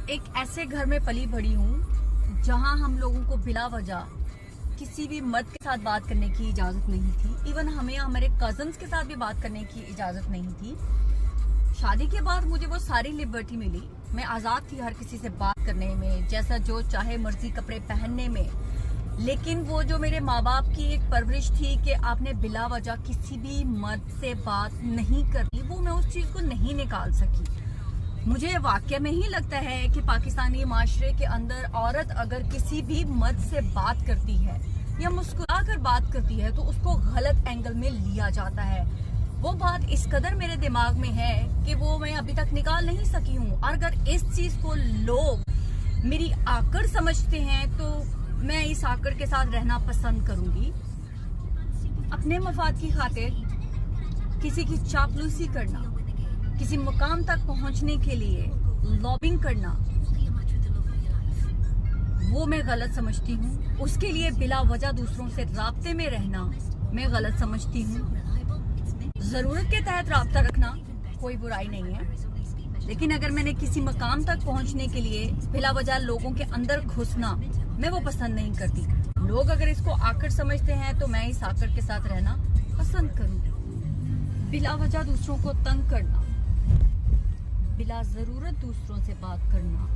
एक ऐसे घर में पली बड़ी हूँ जहाँ हम लोगों को बिला वजह किसी भी मर्द के साथ बात करने की इजाजत नहीं थी। इवन हमें हमारे कजन्स के साथ भी बात करने की इजाजत नहीं थी। शादी के बाद मुझे वो सारी लिबर्टी मिली। मैं आजाद थी हर किसी से बात करने में, जैसा जो चाहे मर्जी कपड़े पहनने में। लेकिन वो जो मेरे माँ बाप की एक परवरिश थी कि आपने बिला वजह किसी भी मर्द से बात नहीं करनी, वो मैं उस चीज को नहीं निकाल सकी। मुझे वाकई में ही लगता है कि पाकिस्तानी माशरे के अंदर औरत अगर किसी भी मर्द से बात करती है या मुस्कुरा कर बात करती है तो उसको गलत एंगल में लिया जाता है। वो बात इस कदर मेरे दिमाग में है कि वो मैं अभी तक निकाल नहीं सकी हूँ। और अगर इस चीज को लोग मेरी आकड़ समझते हैं तो मैं इस आकड़ के साथ रहना पसंद करूंगी। अपने मफाद की खातिर किसी की चापलूसी करना, किसी मुकाम तक पहुंचने के लिए लॉबिंग करना, वो मैं गलत समझती हूँ। उसके लिए बिला वजह दूसरों से राब्ते में रहना मैं गलत समझती हूँ। जरूरत के तहत राब्ता रखना कोई बुराई नहीं है, लेकिन अगर मैंने किसी मकाम तक पहुंचने के लिए बिला वजह लोगों के अंदर घुसना, मैं वो पसंद नहीं करती। लोग अगर इसको आकड़ समझते हैं तो मैं इस आकड़ के साथ रहना पसंद करूंगी। बिला वजह दूसरों को तंग करना, बिला जरूरत दूसरों से बात करना,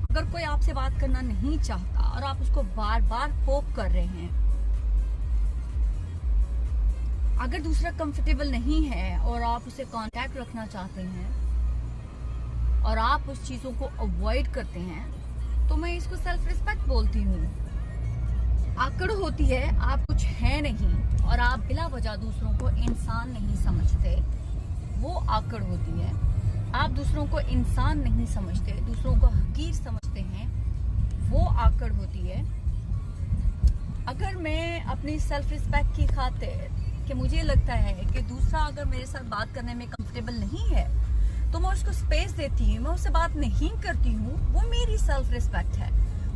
अगर कोई आपसे बात करना नहीं चाहता और आप उसको बार बार पोक कर रहे हैं, अगर दूसरा कंफर्टेबल नहीं है और आप उसे कांटेक्ट रखना चाहते हैं और आप उस चीजों को अवॉइड करते हैं, तो मैं इसको सेल्फ रिस्पेक्ट बोलती हूँ। आकड़ होती है आप कुछ है नहीं और आप बिला वजह दूसरों को इंसान नहीं समझते, वो आकड़ होती है। आप दूसरों को इंसान नहीं समझते, दूसरों को हकीर समझते हैं, वो आकड़ होती है। अगर मैं अपनी सेल्फ रिस्पेक्ट की खातिर कि मुझे लगता है कि दूसरा अगर मेरे साथ बात करने में कंफर्टेबल नहीं है तो मैं उसको स्पेस देती हूँ, मैं उससे बात नहीं करती हूँ, वो मेरी सेल्फ रिस्पेक्ट है।